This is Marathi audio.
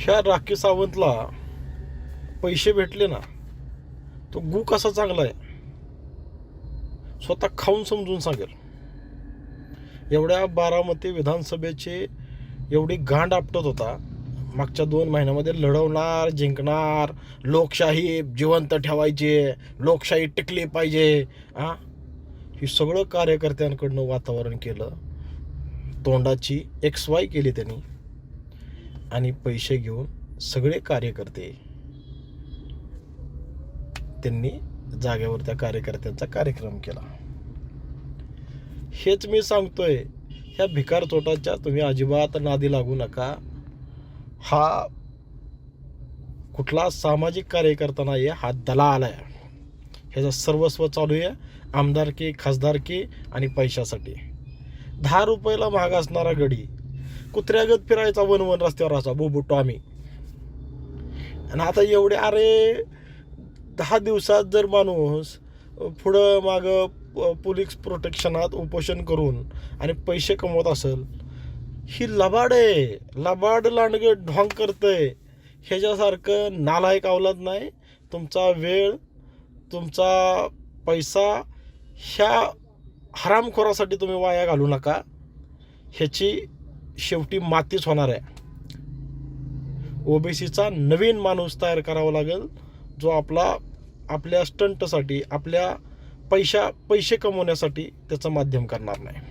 ह्या राखी सावंतला पैसे भेटले ना, तो गु कसा चांगला आहे स्वतः खाऊन समजून सांगेल. एवढ्या बारामती विधानसभेची एवढी गांड आपटत होता, मागच्या 2 महिन्यामध्ये लढवणार, जिंकणार, लोकशाही जिवंत ठेवायची, लोकशाही टिकली पाहिजे. ही सगळं कार्यकर्त्यांकडनं वातावरण केलं, तोंडाची XY केली त्यांनी, आणि पैसे घेऊन सगळे कार्यकर्ते त्यांनी जागेवर त्या कार्यकर्त्यांचा कार्यक्रम केला. हेच मी सांगतोय, ह्या भिकार चोटाच्या तुम्ही अजिबात नादी लागू नका. हा कुठला सामाजिक कार्यकर्ता नाही आहे, हा दलाल आहे. ह्याचं सर्वस्व चालू आहे आमदारकी, खासदारकी आणि पैशासाठी. 10 रुपयाला महाग असणारा गडी कुत्र्यागत फिरायचा वन रस्त्यावर असा बोबुटो आम्ही. आणि आता एवढे, अरे 10 दिवसात जर माणूस पुढं मागं पोलीस प्रोटेक्शनात उपोषण करून आणि पैसे कमवत असेल, ही लबाड आहे. लबाड लांडगं ढोंग करतंय. ह्याच्यासारखं नालायक अवलाद नाही. तुमचा वेळ, तुमचा पैसा ह्या हरामखोरासाठी तुम्ही वाया घालू नका. ह्याची शेवटी मातीच होणार आहे. OBCचा नवीन माणूस तयार करावा लागेल, जो आपल्या स्टंटसाठी, आपल्या पैसे कमवण्यासाठी त्याचं माध्यम करणार नाही.